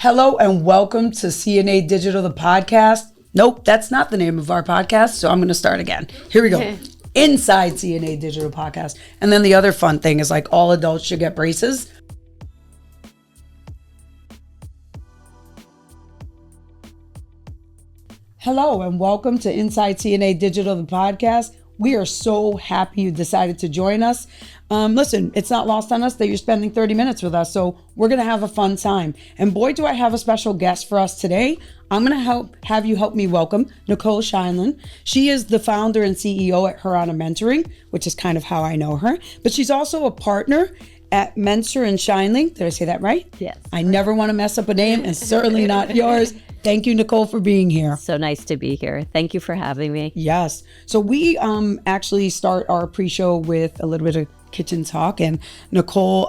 Hello and welcome to CNA Digital, the podcast. Nope, that's not the name of our podcast, so I'm going to start again. Here we go. Inside CNA Digital podcast. And then the other fun thing is like all adults should get braces. Hello and welcome to Inside CNA Digital, the podcast. We are so happy you decided to join us. Listen, it's not lost on us that you're spending 30 minutes with us, so we're going to have a fun time. And boy, do I have a special guest for us today. I'm going to have you help me welcome Nicole Scheinlin. She is the founder and CEO at Rivera Mentoring, which is kind of how I know her. But she's also a partner at Mentor and Scheinling. Did I say that right? Yes. I never want to mess up a name, and certainly not yours. Thank you, Nicole, for being here. So nice to be here. Thank you for having me. Yes. So we actually start our pre-show with a little bit of kitchen talk, and Nicole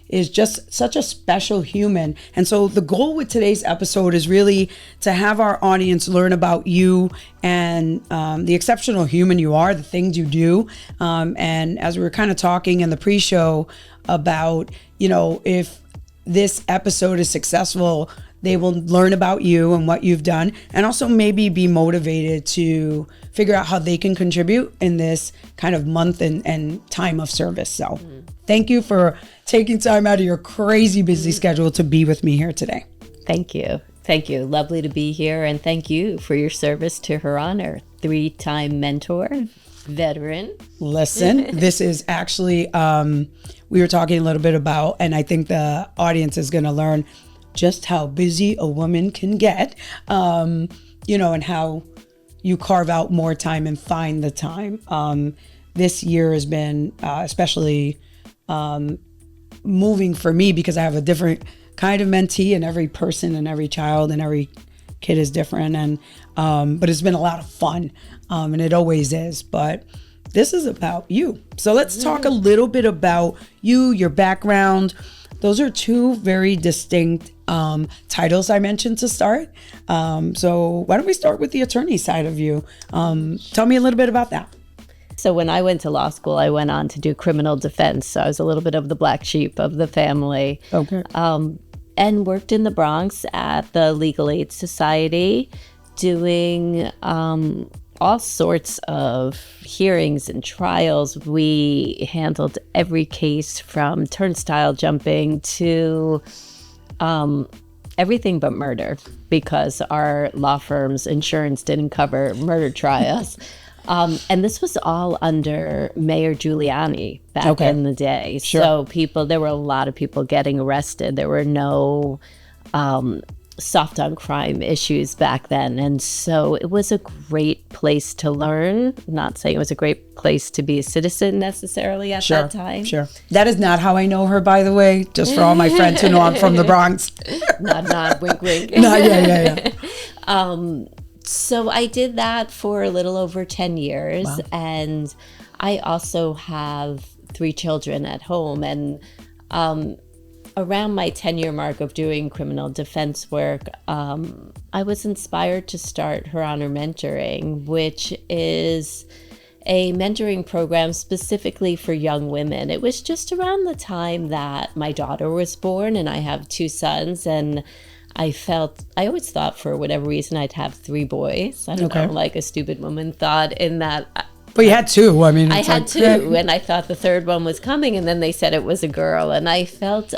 is just such a special human. And so the goal with today's episode is really to have our audience learn about you and the exceptional human you are, the things you do. And as we were kind of talking in the pre-show about, if this episode is successful, they will learn about you and what you've done, and also maybe be motivated to figure out how they can contribute in this kind of month and time of service. So thank you for taking time out of your crazy busy schedule to be with me here today. Thank you. Thank you. Lovely to be here. And thank you for your service to her honor. 3-time mentor, veteran. Listen, this is actually, we were talking a little bit about, and I think the audience is going to learn just how busy a woman can get, and how you carve out more time and find the time. This year has been especially moving for me because I have a different kind of mentee, and every person and every child and every kid is different. And but it's been a lot of fun, and it always is. But this is about you. So let's talk a little bit about you, your background. Those are two very distinct titles I mentioned to start. So why don't we start with the attorney side of you? Tell me a little bit about that. So when I went to law school, I went on to do criminal defense. So I was a little bit of the black sheep of the family. Okay. And worked in the Bronx at the Legal Aid Society, doing all sorts of hearings and trials. We handled every case from turnstile jumping to everything but murder, because our law firm's insurance didn't cover murder trials. And this was all under Mayor Giuliani back in the day. Sure. So there were a lot of people getting arrested. There were no soft on crime issues back then. And so it was a great place to learn. Not saying it was a great place to be a citizen necessarily at that time. Sure. That is not how I know her, by the way, just for all my friends who know I'm from the Bronx. Not, wink, wink. No, yeah. So I did that for a little over 10 years. Wow. And I also have 3 children at home. And around my 10-year mark of doing criminal defense work, I was inspired to start Her Honor Mentoring, which is a mentoring program specifically for young women. It was just around the time that my daughter was born, and I have 2 sons, and I always thought for whatever reason I'd have 3 boys. I don't know, like a stupid woman thought in that. But you had 2. I mean, I had 2, and I thought the 3rd one was coming, and then they said it was a girl, and I felt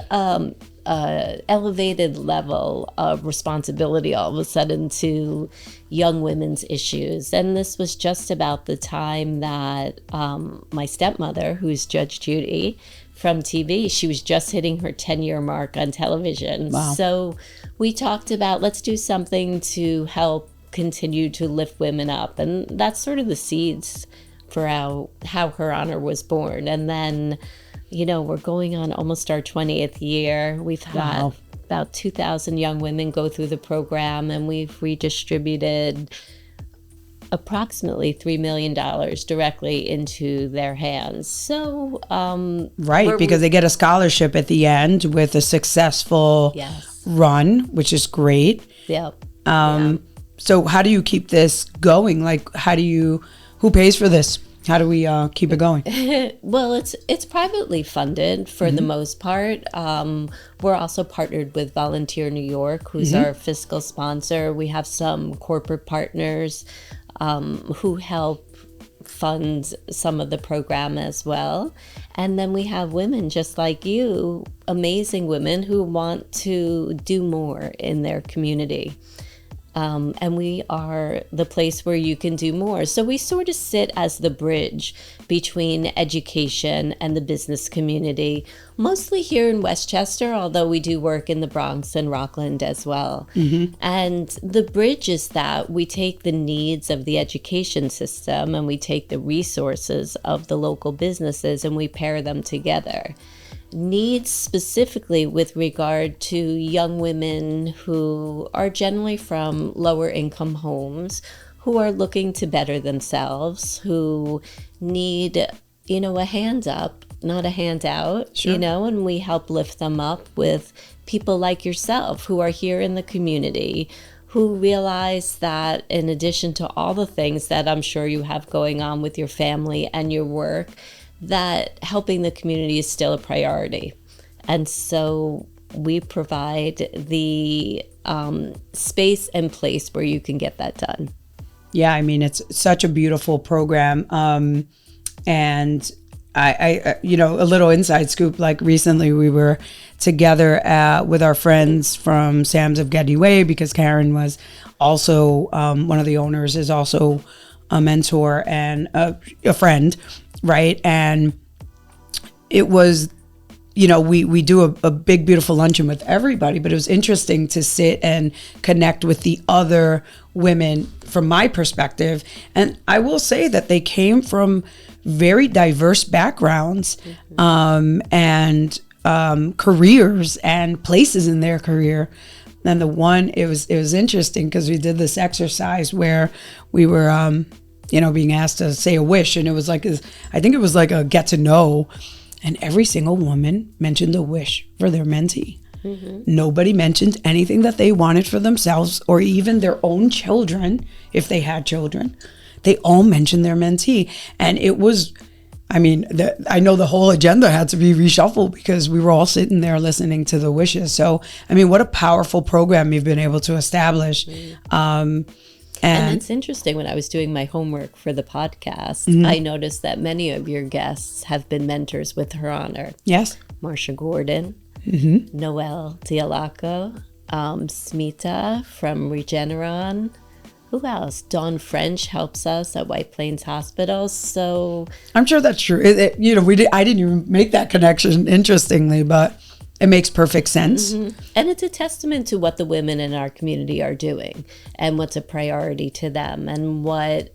elevated level of responsibility all of a sudden to young women's issues. And this was just about the time that my stepmother, who's Judge Judy from TV, she was just hitting her 10-year mark on television. Wow. So we talked about, let's do something to help continue to lift women up. And that's sort of the seeds for how Her Honor was born. And then, we're going on almost our 20th year. We've had about 2,000 young women go through the program, and we've redistributed approximately $3 million directly into their hands. So, because they get a scholarship at the end with a successful run, which is great. Yep. So how do you keep this going? Like, who pays for this? How do we keep it going? Well, it's privately funded for the most part. We're also partnered with Volunteer New York, who's our fiscal sponsor. We have some corporate partners who help fund some of the program as well. And then we have women just like you, amazing women who want to do more in their community. And we are the place where you can do more. So we sort of sit as the bridge between education and the business community, mostly here in Westchester, although we do work in the Bronx and Rockland as well. And the bridge is that we take the needs of the education system and we take the resources of the local businesses and we pair them together. Needs specifically with regard to young women who are generally from lower income homes, who are looking to better themselves, who need, a hand up, not a handout, and we help lift them up with people like yourself who are here in the community, who realize that in addition to all the things that I'm sure you have going on with your family and your work, that helping the community is still a priority. And so we provide the space and place where you can get that done. Yeah, I mean, it's such a beautiful program. And I a little inside scoop, like recently we were together with our friends from Sam's of Getty Way, because Karen was also, one of the owners is also a mentor and a friend. Right. And it was, we do a big, beautiful luncheon with everybody, but it was interesting to sit and connect with the other women from my perspective. And I will say that they came from very diverse backgrounds, and careers and places in their career. And the one, it was interesting because we did this exercise where we were, being asked to say a wish. And it was like, I think it was like a get to know. And every single woman mentioned a wish for their mentee. Nobody mentioned anything that they wanted for themselves or even their own children, if they had children. They all mentioned their mentee. And it was, I know the whole agenda had to be reshuffled because we were all sitting there listening to the wishes. So, what a powerful program you've been able to establish. And it's interesting, when I was doing my homework for the podcast, I noticed that many of your guests have been mentors with her honor. Yes. Marsha Gordon, Noelle Dialaco, Smita from Regeneron. Who else? Dawn French helps us at White Plains Hospital. So I'm sure that's true. I didn't even make that connection, interestingly, but it makes perfect sense. And it's a testament to what the women in our community are doing and what's a priority to them and what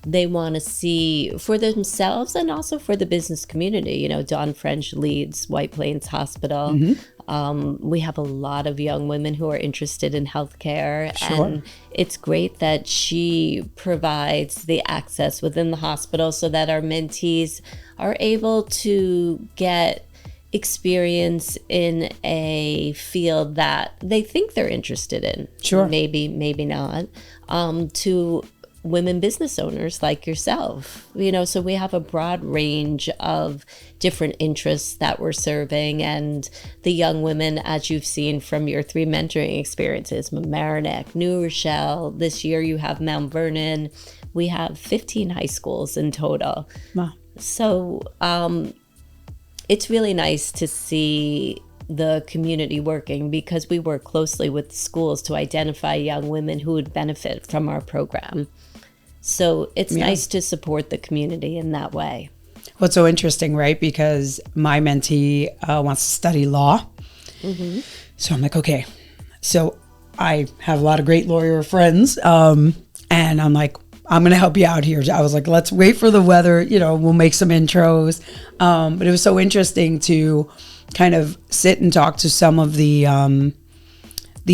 they want to see for themselves and also for the business community. Dawn French leads White Plains Hospital. We have a lot of young women who are interested in healthcare. Sure. And it's great that she provides the access within the hospital so that our mentees are able to get experience in a field that they think they're interested in. Sure. Maybe not. To women business owners like yourself, so we have a broad range of different interests that we're serving. And the young women, as you've seen from your 3 mentoring experiences, Mamaroneck, New Rochelle, this year you have Mount Vernon, we have 15 high schools in total. Wow. So, it's really nice to see the community working because we work closely with schools to identify young women who would benefit from our program. So it's nice to support the community in that way. Well, it's so interesting, right? Because my mentee wants to study law. So I'm like, okay. So I have a lot of great lawyer friends. And I'm like, I'm going to help you out here. I was like, let's wait for the weather. We'll make some intros. But it was so interesting to kind of sit and talk to some of the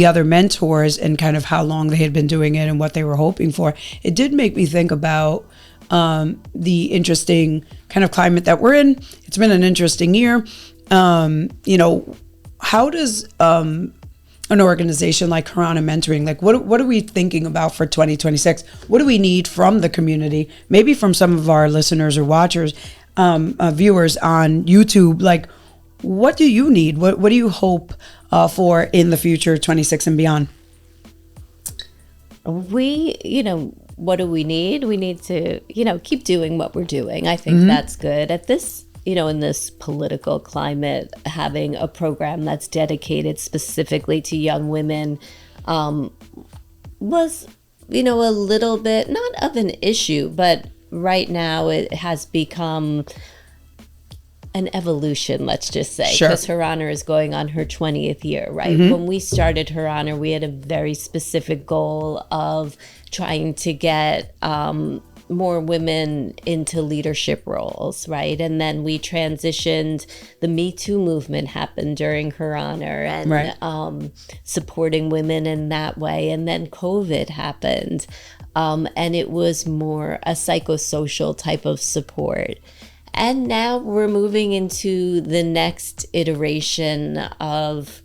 other mentors and kind of how long they had been doing it and what they were hoping for. It did make me think about the interesting kind of climate that we're in. It's been an interesting year. How does an organization like Harana Mentoring, like what are we thinking about for 2026? What do we need from the community? Maybe from some of our listeners or watchers, viewers on YouTube. Like, what do you need? What do you hope for in the future, 26 and beyond? What do we need? We need to, keep doing what we're doing. I think that's good. At this, in this political climate, having a program that's dedicated specifically to young women was, a little bit, not of an issue, but right now it has become an evolution, let's just say, because Her Honor is going on her 20th year, right? When we started Her Honor, we had a very specific goal of trying to get more women into leadership roles, right? And then we transitioned, the Me Too movement happened during Her Honor, and supporting women in that way. And then COVID happened, and it was more a psychosocial type of support. And now we're moving into the next iteration of,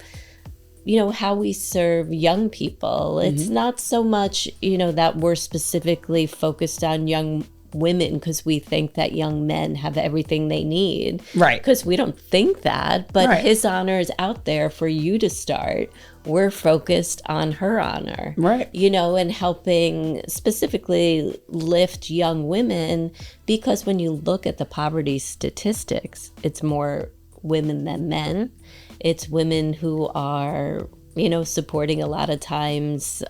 how we serve young people. It's not so much, that we're specifically focused on young women because we think that young men have everything they need. Right. Because we don't think that, but His Honor is out there for you to start. We're focused on Her Honor. Right. And helping specifically lift young women, because when you look at the poverty statistics, it's more women than men. It's women who are, supporting a lot of times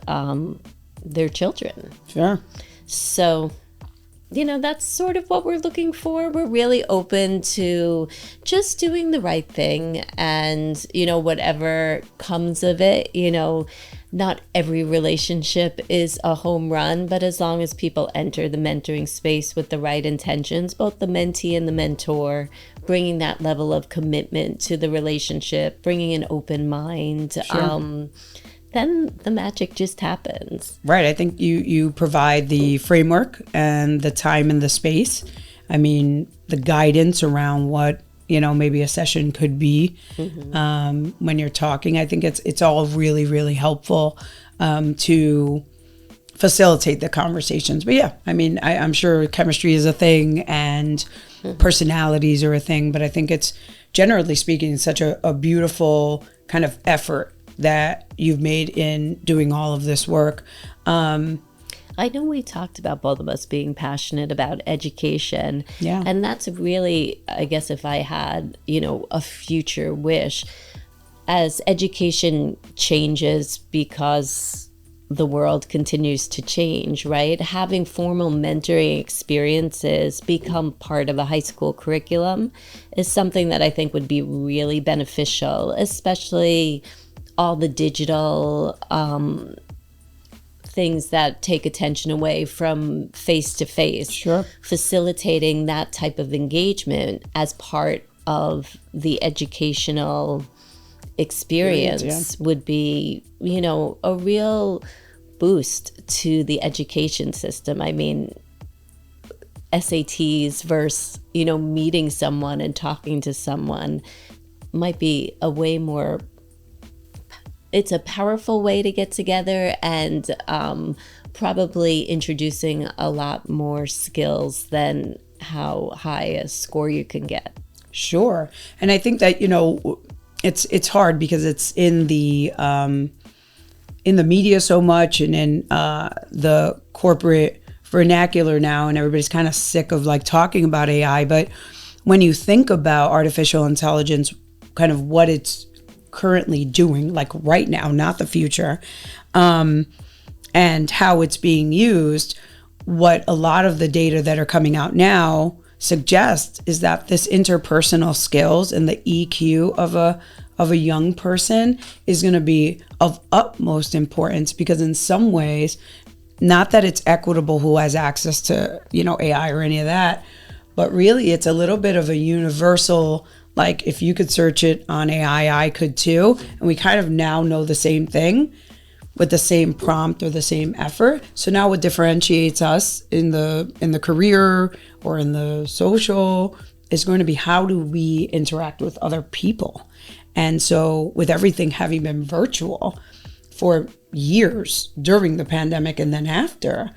their children. Sure. So, that's sort of what we're looking for. We're really open to just doing the right thing and, whatever comes of it. Not every relationship is a home run, but as long as people enter the mentoring space with the right intentions, both the mentee and the mentor, bringing that level of commitment to the relationship, bringing an open mind, then the magic just happens. Right. I think you provide the framework and the time and the space. I mean, the guidance around what, maybe a session could be when you're talking. I think it's all really, really helpful to facilitate the conversations. But yeah, I mean, I'm sure chemistry is a thing and personalities are a thing, but I think it's, generally speaking, such a beautiful kind of effort that you've made in doing all of this work. I know we talked about both of us being passionate about education. Yeah. And that's really, I guess, if I had, a future wish, as education changes because the world continues to change, right? Having formal mentoring experiences become part of a high school curriculum is something that I think would be really beneficial, especially all the digital things that take attention away from face-to-face. Sure. Facilitating that type of engagement as part of the educational experience would be, a real boost to the education system. I mean, SATs versus, meeting someone and talking to someone might be a way more, it's a powerful way to get together, and probably introducing a lot more skills than how high a score you can get. Sure. And I think that, it's hard because it's in the media so much, and in the corporate vernacular now, and everybody's kind of sick of like talking about AI. But when you think about artificial intelligence, kind of what it's currently doing, like right now, not the future, and how it's being used, what a lot of the data that are coming out now suggest is that this interpersonal skills and the EQ of a young person is going to be of utmost importance, because in some ways, not that it's equitable who has access to, AI or any of that, but really it's a little bit of a universal, like if you could search it on AI, I could too. And we kind of now know the same thing with the same prompt or the same effort. So now what differentiates us in the career or in the social is going to be, how do we interact with other people? And so with everything having been virtual for years during the pandemic and then after,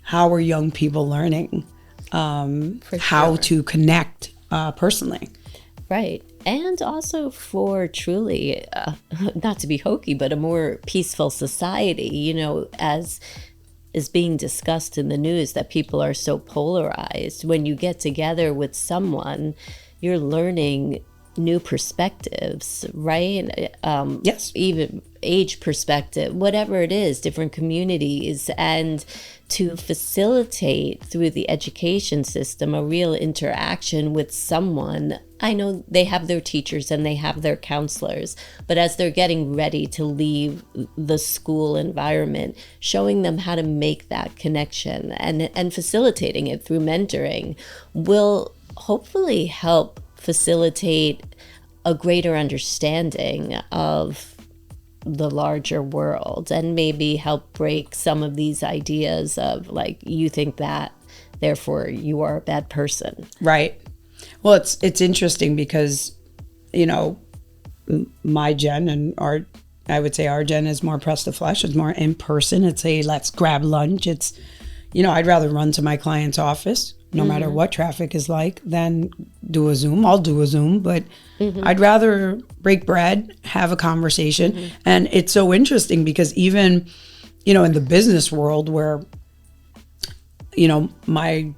how are young people learning how to connect personally? Right. And also for truly, not to be hokey, but a more peaceful society, as is being discussed in the news, that people are so polarized. When you get together with someone, you're learning new perspectives, right? Yes. Even age perspective, whatever it is, different communities, and to facilitate through the education system a real interaction with someone. I know they have their teachers and they have their counselors, but as they're getting ready to leave the school environment, showing them how to make that connection and facilitating it through mentoring will hopefully help facilitate a greater understanding of the larger world, and maybe help break some of these ideas of like, you think that, therefore you are a bad person. Right. Well, it's interesting because, my gen and I would say our gen is more press to flesh. It's more in person. It's let's grab lunch. It's, I'd rather run to my client's office, no matter what traffic is like, than do a Zoom. I'll do a Zoom, but I'd rather break bread, have a conversation. And it's so interesting because even, in the business world where, my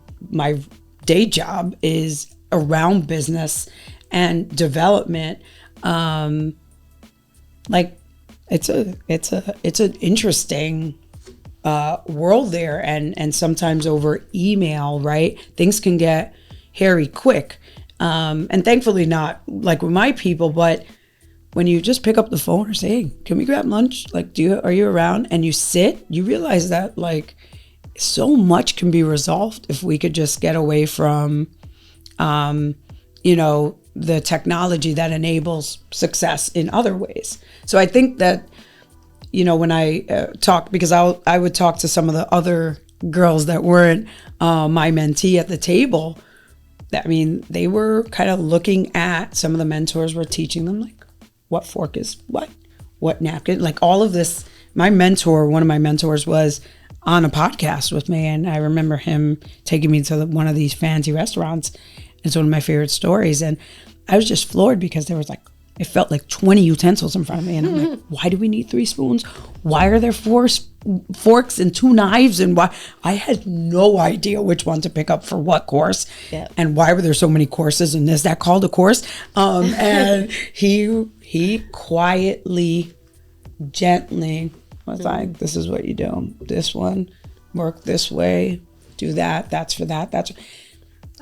day job is around business and development, it's an interesting world there, and sometimes over email, right? Things can get hairy quick, and thankfully not like with my people. But when you just pick up the phone or say, "Hey, can we grab lunch? Like, are you around?" and you sit, you realize that like so much can be resolved if we could just get away from, the technology that enables success in other ways. So I think that, when I talk, because I would talk to some of the other girls that weren't my mentee at the table, I mean, they were kind of looking at, some of the mentors were teaching them like what fork is what napkin, like all of this. One of my mentors was on a podcast with me, and I remember him taking me to one of these fancy restaurants. It's one of my favorite stories, and I was just floored because there was like, it felt like 20 utensils in front of me, and I'm like, why do we need 3 spoons? Why are there 4 forks and 2 knives? And why? I had no idea which one to pick up for what course. Yep. And why were there so many courses, and is that called a course? And he quietly, gently was like, this is what you do. This one, work this way, do that. That's for that.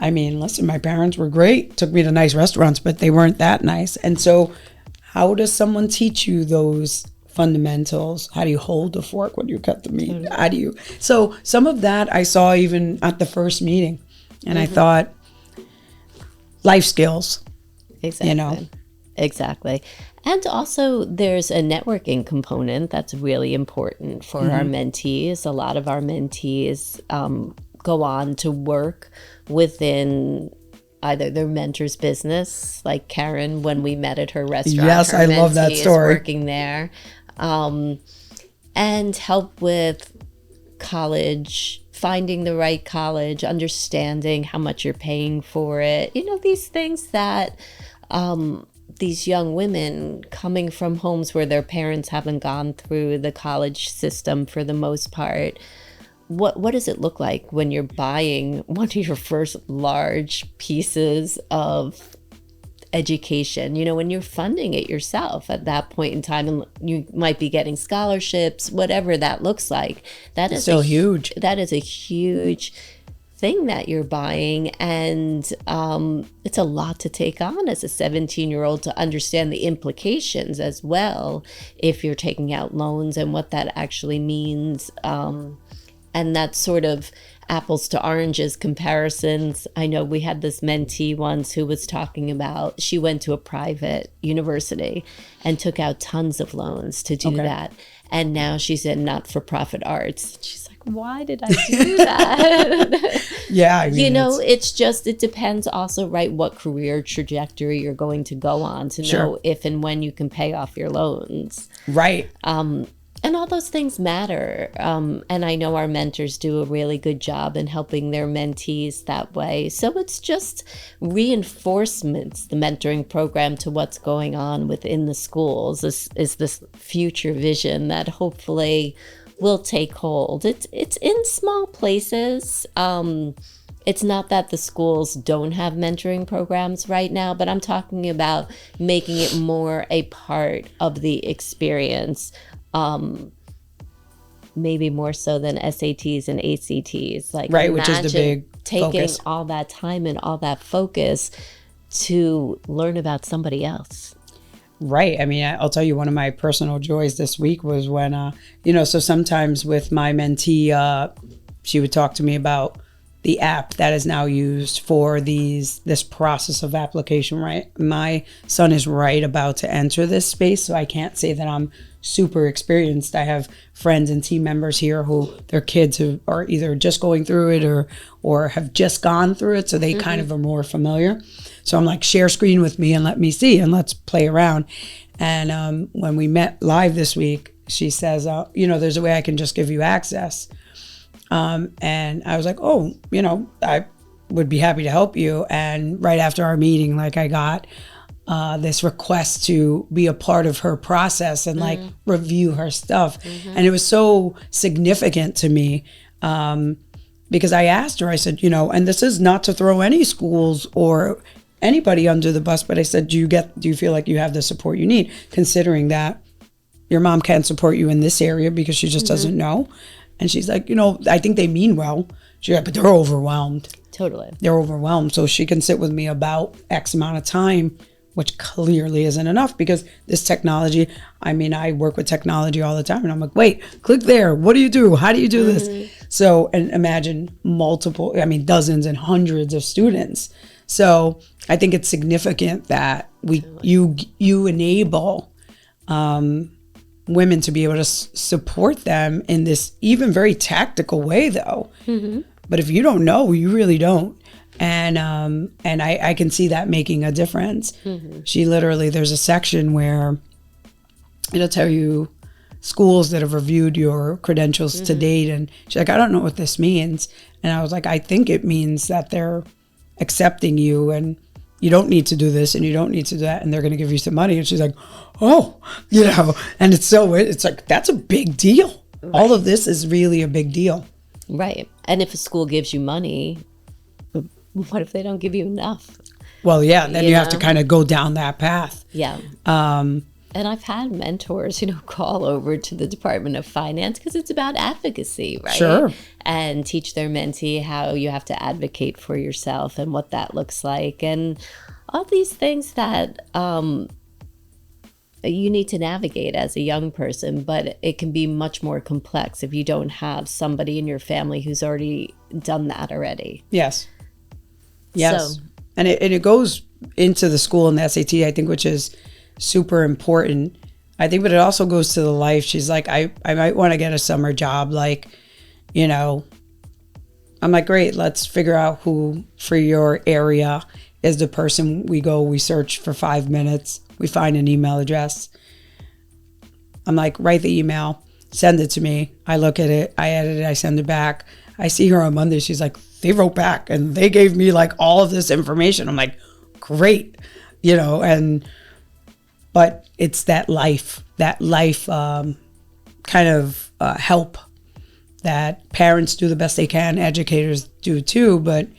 I mean, listen, my parents were great, took me to nice restaurants, but they weren't that nice. And so how does someone teach you those fundamentals? How do you hold the fork when you cut the meat? How do you? So some of that I saw even at the first meeting. And I thought, life skills. Exactly. Exactly. And also there's a networking component that's really important for our mentees. A lot of our mentees go on to work within either their mentor's business, like Karen, when we met at her restaurant. Yes, I love that story. Working there, and help with college, finding the right college, understanding how much you're paying for it. These things that these young women coming from homes where their parents haven't gone through the college system for the most part. What does it look like when you're buying one of your first large pieces of education, when you're funding it yourself at that point in time, and you might be getting scholarships, whatever that looks like. That is so huge. That is a huge thing that you're buying, and it's a lot to take on as a 17-year-old to understand the implications as well if you're taking out loans and what that actually means. And that's sort of apples to oranges comparisons. I know we had this mentee once who was talking about, she went to a private university and took out tons of loans to do that. And now she's in not-for-profit arts. She's like, why did I do that? Yeah, I mean, it depends also, right, what career trajectory you're going to go on to know if and when you can pay off your loans. Right. And all those things matter. And I know our mentors do a really good job in helping their mentees that way. So it's just reinforcements, the mentoring program, to what's going on within the schools. This is this future vision that hopefully will take hold. It's in small places. It's not that the schools don't have mentoring programs right now, but I'm talking about making it more a part of the experience. Maybe more so than SATs and ACTs. Like, right, which is the big taking focus. all that time and all that focus to learn about somebody else. Right. I mean, I'll tell you, one of my personal joys this week was when, so sometimes with my mentee, she would talk to me about the app that is now used for this process of application, right? My son is right about to enter this space, so I can't say that I'm super experienced. I have friends and team members here who their kids who are either just going through it or have just gone through it, so they kind of are more familiar. So I'm like, share screen with me and let me see and let's play around. And when we met live this week, she says, there's a way I can just give you access. And I was like, I would be happy to help you. And right after our meeting, like, I got this request to be a part of her process and like review her stuff. And it was so significant to me because I asked her, I said, and this is not to throw any schools or anybody under the bus, but I said, do you feel like you have the support you need, considering that your mom can't support you in this area because she just doesn't know? And she's like, I think they mean well. She's like, but they're overwhelmed. Totally. They're overwhelmed. So she can sit with me about X amount of time, which clearly isn't enough because this technology, I work with technology all the time. And I'm like, wait, click there. What do you do? How do you do this? So, and imagine dozens and hundreds of students. So I think it's significant that you enable women to be able to support them in this even very tactical way, though. But if you don't know, you really don't. And I can see that making a difference. She literally, there's a section where it'll tell you schools that have reviewed your credentials to date. And she's like, I don't know what this means. And I was like, I think it means that they're accepting you and you don't need to do this and you don't need to do that, and they're going to give you some money. And she's like, and it's like, that's a big deal. Right. All of this is really a big deal. Right. And if a school gives you money, what if they don't give you enough? Well, yeah, then you have to kind of go down that path. Yeah. And I've had mentors, call over to the Department of Finance because it's about advocacy, right? Sure. And teach their mentee how you have to advocate for yourself and what that looks like. And all these things that you need to navigate as a young person, but it can be much more complex if you don't have somebody in your family who's already done that already. Yes. So, and it goes into the school and the SAT, I think, which is super important. I think, but it also goes to the life. She's like, I might want to get a summer job. Like, I'm like, great, let's figure out who for your area is the person. We search for 5 minutes. We find an email address. I'm like, write the email, send it to me. I look at it, I edit it, I send it back. I see her on Monday. She's like, they wrote back and they gave me like all of this information. I'm like, great, but it's that life kind of help that parents do the best they can, educators do too. But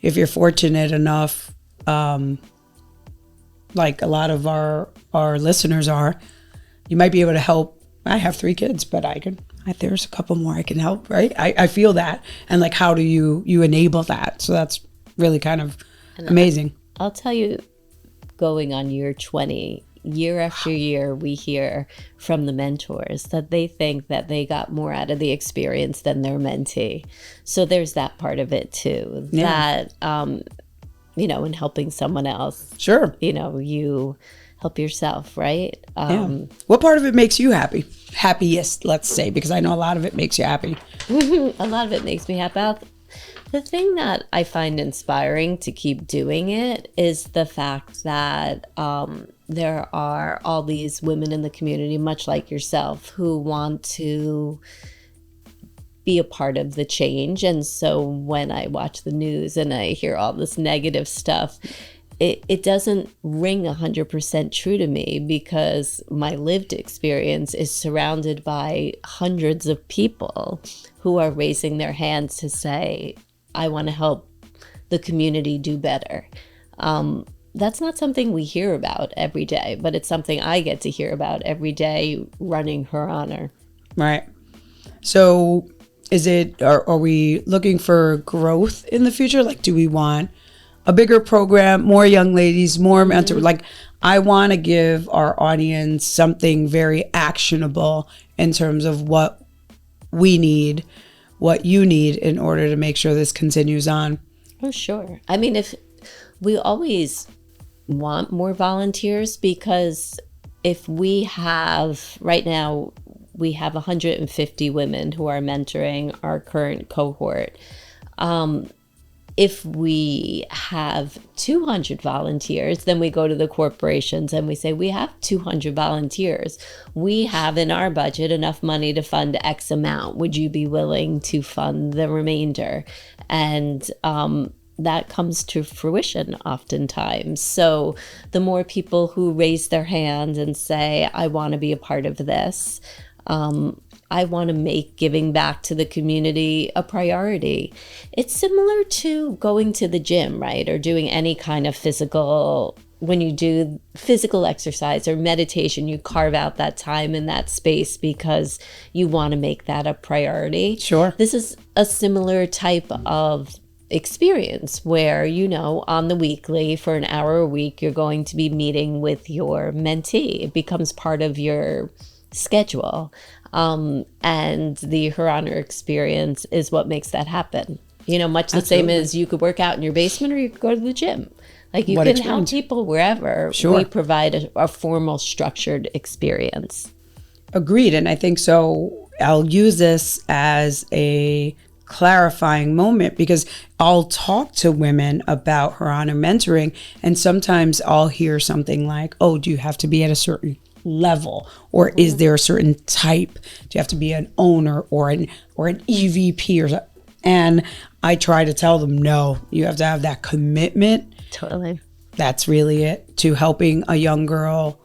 if you're fortunate enough, like a lot of our listeners are, you might be able to help. I have 3 kids, but there's a couple more I can help, right? I feel that. And like, how do you enable that? So that's really kind of amazing. I'll tell you, going on year 20, year after year, we hear from the mentors that they think that they got more out of the experience than their mentee. So there's that part of it too, that, in helping someone else. Sure. You help yourself, right? What part of it makes you happy? happiest, let's say, because I know a lot of it makes you happy. A lot of it makes me happy. The thing that I find inspiring to keep doing it is the fact that there are all these women in the community, much like yourself, who want to be a part of the change. And so when I watch the news and I hear all this negative stuff, it doesn't ring 100% true to me, because my lived experience is surrounded by hundreds of people who are raising their hands to say, I want to help the community do better. That's not something we hear about every day, but it's something I get to hear about every day running Her Honor. Right. So are we looking for growth in the future? Like, do we want a bigger program, more young ladies, more mentor? Like, I want to give our audience something very actionable in terms of what we need, what you need in order to make sure this continues on. Oh, sure. I mean, if we always want more volunteers, because if we have, right now, we have 150 women who are mentoring our current cohort. If we have 200 volunteers, then we go to the corporations and we say, we have 200 volunteers. We have in our budget enough money to fund X amount. Would you be willing to fund the remainder? And that comes to fruition oftentimes. So the more people who raise their hand and say, I want to be a part of this, I want to make giving back to the community a priority. It's similar to going to the gym, right? Or doing any kind of physical, when you do physical exercise or meditation, you carve out that time and that space because you want to make that a priority. Sure. This is a similar type of experience where, on the weekly for an hour a week, you're going to be meeting with your mentee. It becomes part of your schedule. And the Her Honor experience is what makes that happen. Much the Absolutely. Same as you could work out in your basement or you could go to the gym. Like, you can help people wherever. Sure. We provide a formal, structured experience. Agreed. And I think so. I'll use this as a clarifying moment, because I'll talk to women about Her Honor mentoring, and sometimes I'll hear something like, oh, do you have to be at a certain level, or is there a certain type? Do you have to be an owner or an EVP or something? And I try to tell them, no, you have to have that commitment. Totally. That's really it, to helping a young girl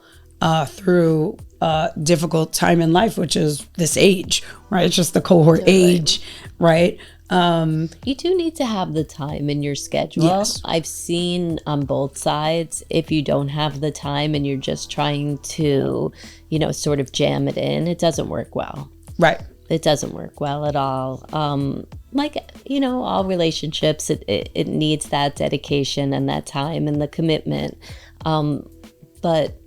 through a difficult time in life, which is this age, right? It's just the cohort age, right? You do need to have the time in your schedule. Yes. I've seen on both sides, if you don't have the time and you're just trying to, sort of jam it in, it doesn't work well. Right. It doesn't work well at all. All relationships, it needs that dedication and that time and the commitment. But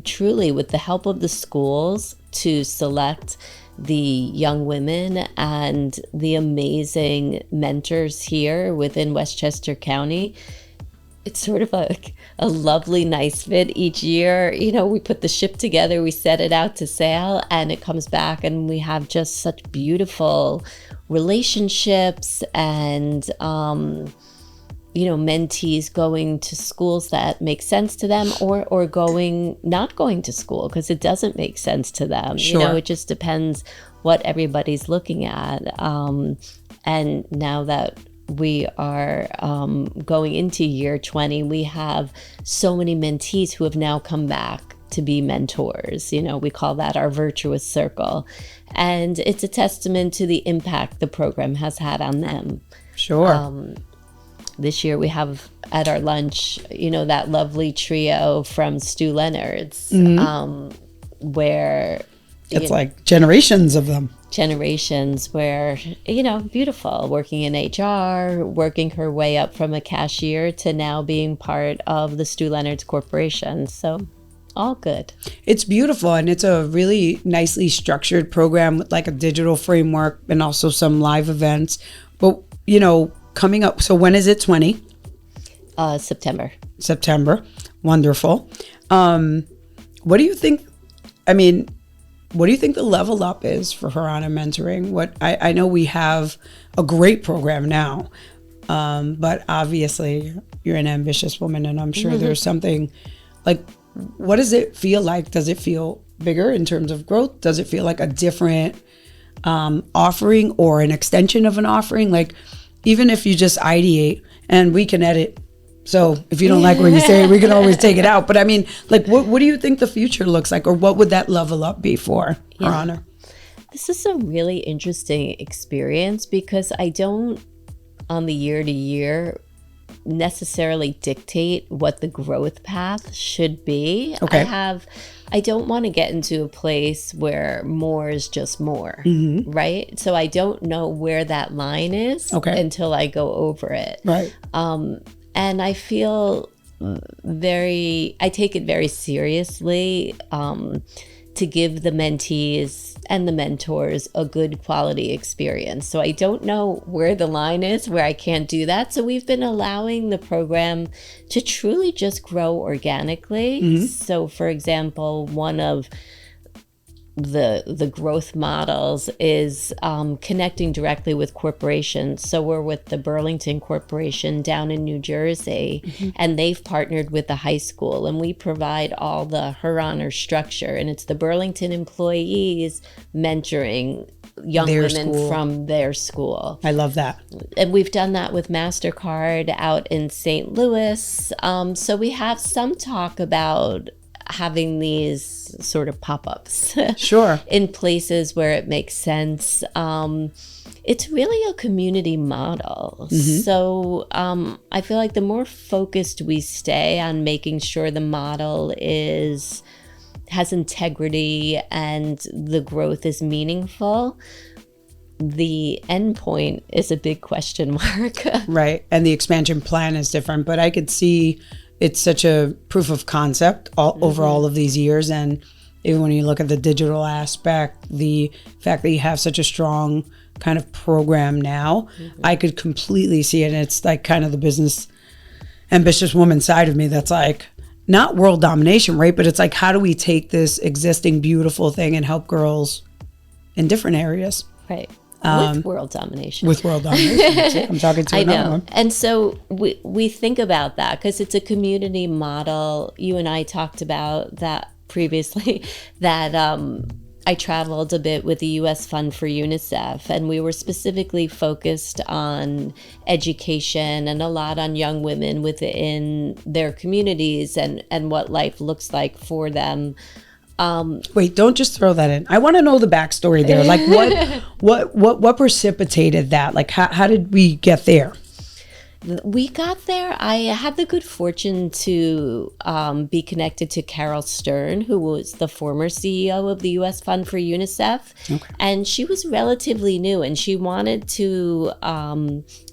truly, with the help of the schools to select the young women and the amazing mentors here within Westchester County, it's sort of a lovely, nice fit each year. We put the ship together, we set it out to sail, and it comes back, and we have just such beautiful relationships and, mentees going to schools that make sense to them, or not going to school because it doesn't make sense to them. Sure. It just depends what everybody's looking at. And now that we are going into year 20, we have so many mentees who have now come back to be mentors. We call that our virtuous circle. And it's a testament to the impact the program has had on them. Sure. This year we have at our lunch, that lovely trio from Stu Leonard's, where it's like generations of them. Generations where, beautiful, working in HR, working her way up from a cashier to now being part of the Stu Leonard's Corporation. So all good. It's beautiful, and it's a really nicely structured program with like a digital framework and also some live events. But, coming up, so when is it? 20? September. Wonderful. What do you think? I mean, what do you think the level up is for Harana mentoring? What I know we have a great program now, but obviously you're an ambitious woman, and I'm sure there's something like, what does it feel like? Does it feel bigger in terms of growth? Does it feel like a different offering or an extension of an offering? Like, even if you just ideate, and we can edit. So if you don't like what you say, we can always take it out. But I mean, like, what do you think the future looks like, or what would that level up be for Harana? This is a really interesting experience because I don't, on the year to year, necessarily dictate what the growth path should be. Okay. I don't want to get into a place where more is just more, right? So I don't know where that line is until I go over it. Right. And I feel I take it very seriously to give the mentees and the mentors a good quality experience. So I don't know where the line is where I can't do that. So we've been allowing the program to truly just grow organically. So for example, one of the growth models is connecting directly with corporations. So we're with the Burlington Corporation down in New Jersey, and they've partnered with the high school, and we provide all the Harana structure, and it's the Burlington employees mentoring young women from their school. I love that. And we've done that with MasterCard out in St. Louis. So we have some talk about having these sort of pop-ups in places where it makes sense. It's really a community model. So I feel like the more focused we stay on making sure the model has integrity and the growth is meaningful, the end point is a big question mark. Right. And the expansion plan is different, but I could see it's such a proof of concept over all of these years. And even when you look at the digital aspect, the fact that you have such a strong kind of program now, I could completely see it. And it's like kind of the business ambitious woman side of me that's like, not world domination, right? But it's like, how do we take this existing beautiful thing and help girls in different areas? Right. With world domination. With world domination. I'm talking to another one. And so we think about that because it's a community model. You and I talked about that previously, that I traveled a bit with the U.S. Fund for UNICEF, and we were specifically focused on education and a lot on young women within their communities and what life looks like for them. Wait, don't just throw that in. I want to know the backstory there. Like what precipitated that? Like how did we get there? We got there. I had the good fortune to be connected to Carol Stern, who was the former CEO of the U.S. Fund for UNICEF. Okay. And she was relatively new, and she wanted to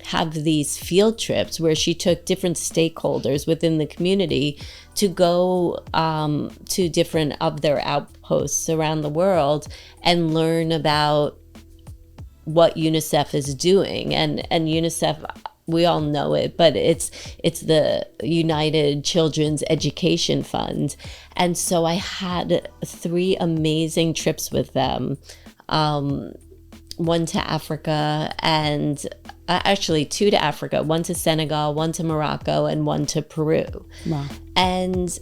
have these field trips where she took different stakeholders within the community to go to different of their outposts around the world and learn about what UNICEF is doing. And UNICEF, we all know it, but it's the United Children's Education Fund. And so I had 3 amazing trips with them. One to Africa, and actually 2 to Africa, 1 to Senegal, 1 to Morocco, and 1 to Peru. Wow. And,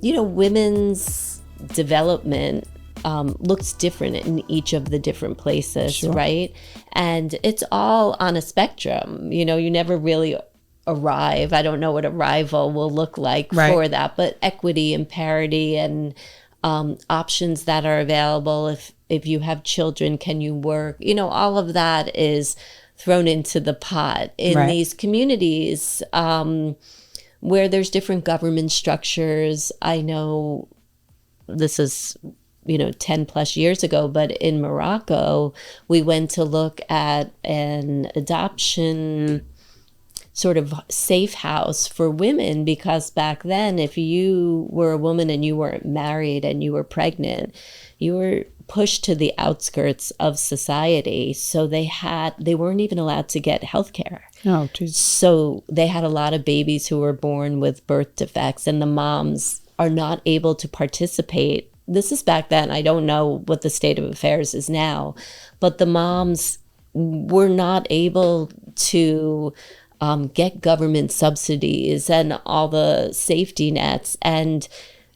women's development looks different in each of the different places, right? And it's all on a spectrum. You never really arrive. I don't know what arrival will look like for that, but equity and parity and options that are available. If you have children, can you work? All of that is thrown into the pot in these communities where there's different government structures. I know this is 10 plus years ago, but in Morocco, we went to look at an adoption sort of safe house for women, because back then, if you were a woman and you weren't married and you were pregnant, you were pushed to the outskirts of society. So they weren't even allowed to get health care. Oh, geez. So they had a lot of babies who were born with birth defects, and the moms are not able to participate this is back then. I don't know what the state of affairs is now, but the moms were not able to get government subsidies and all the safety nets. And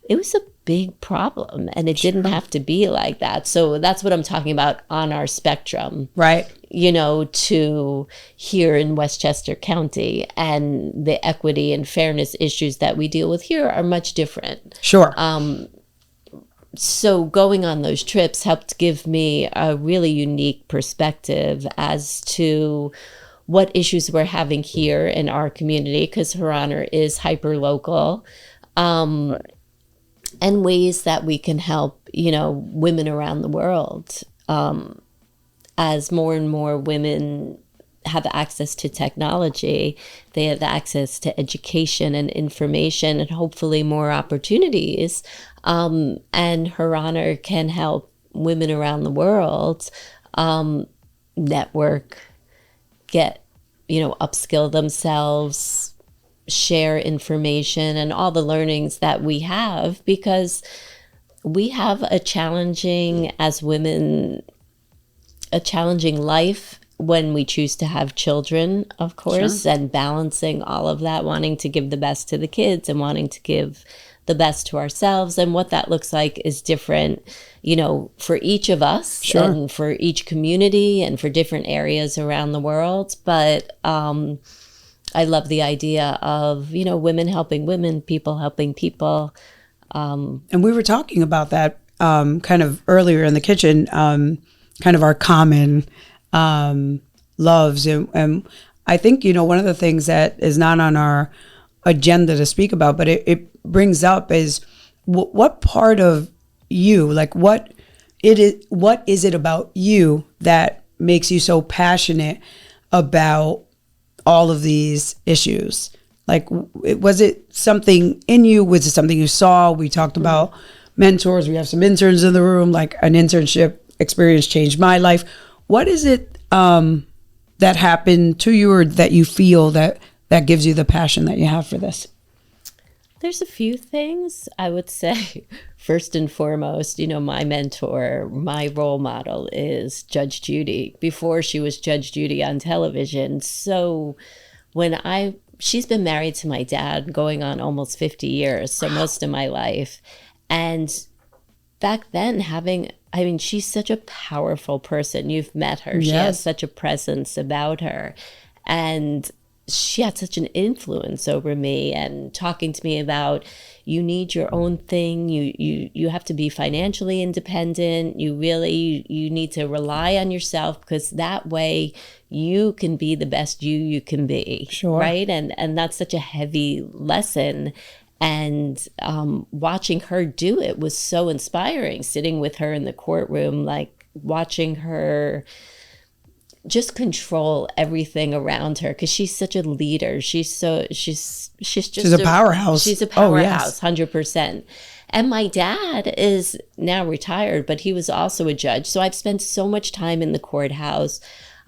it was a big problem, and it didn't have to be like that. So that's what I'm talking about on our spectrum. Right. You know, to here in Westchester County, and the equity and fairness issues that we deal with here are much different. Sure. So going on those trips helped give me a really unique perspective as to what issues we're having here in our community, because Her Honor is hyper local, and ways that we can help, you know, women around the world. As more and more women have access to technology, they have access to education and information, and hopefully more opportunities. And Her Honor can help women around the world network, get, you know, upskill themselves, share information and all the learnings that we have, because we have a challenging, as women, a challenging life when we choose to have children, of course, sure. And balancing all of that, wanting to give the best to the kids and wanting to give the best to ourselves. And what that looks like is different, you know, for each of us, sure. And for each community and for different areas around the world. But I love the idea of, you know, women helping women, people helping people. And we were talking about that kind of earlier in the kitchen, kind of our common loves. And I think, you know, one of the things that is not on our agenda to speak about, but it brings up is what part of you, like what is it about you that makes you so passionate about all of these issues? Like, was it something in you? Was it something you saw? We talked about mentors. We have some interns in the room, like an internship experience changed my life. What is it that happened to you, or that you feel that gives you the passion that you have for this? There's a few things I would say. First and foremost, you know, my mentor, my role model is Judge Judy, before she was Judge Judy on television. So she's been married to my dad going on almost 50 years, so most of my life. And back then she's such a powerful person. You've met her. Yes. She has such a presence about her. And she had such an influence over me, and talking to me about, you need your own thing. You have to be financially independent. You need to rely on yourself, because that way you can be the best you can be. Sure. Right. And that's such a heavy lesson. And watching her do it was so inspiring, sitting with her in the courtroom, like watching her just control everything around her, because she's such a leader. She's a powerhouse. She's a powerhouse, 100%. And my dad is now retired, but he was also a judge. So I've spent so much time in the courthouse.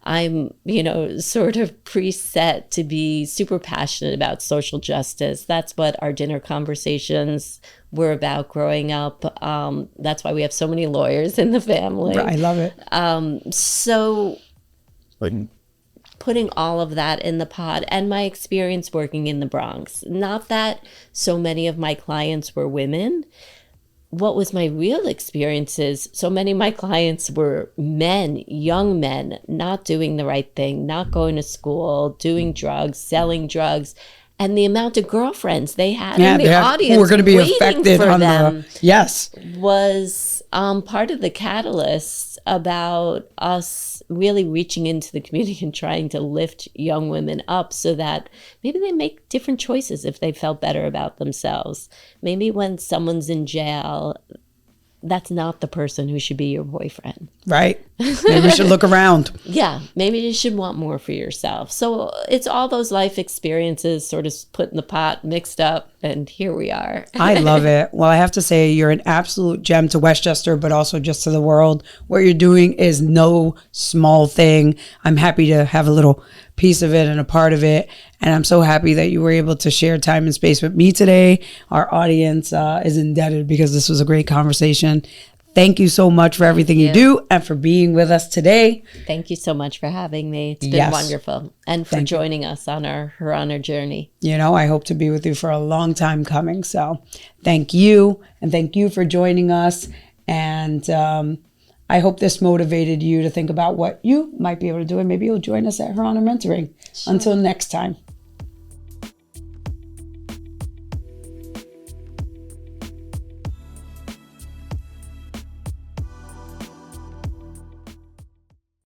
I'm, you know, sort of preset to be super passionate about social justice. That's what our dinner conversations were about growing up. That's why we have so many lawyers in the family. I love it. So putting all of that in the pot, and my experience working in the Bronx, not that so many of my clients were women. What was my real experience is so many of my clients were men, young men, not doing the right thing, not going to school, doing drugs, selling drugs. And the amount of girlfriends they had in the audience who were going to be affected on them was part of the catalyst about us really reaching into the community and trying to lift young women up, so that maybe they make different choices if they felt better about themselves. Maybe when someone's in jail, that's not the person who should be your boyfriend. Right. Maybe we should look around. Yeah. Maybe you should want more for yourself. So it's all those life experiences sort of put in the pot, mixed up, and here we are. I love it. Well, I have to say, you're an absolute gem to Westchester, but also just to the world. What you're doing is no small thing. I'm happy to have a little piece of it and a part of it. And I'm so happy that you were able to share time and space with me today. Our audience is indebted because this was a great conversation. Thank you so much for everything you do and for being with us today. Thank you so much for having me. It's been wonderful. And for joining us on our journey. You know, I hope to be with you for a long time coming. So thank you. And thank you for joining us. And I hope this motivated you to think about what you might be able to do. And maybe you'll join us at Her Honor Mentoring. Sure. Until next time.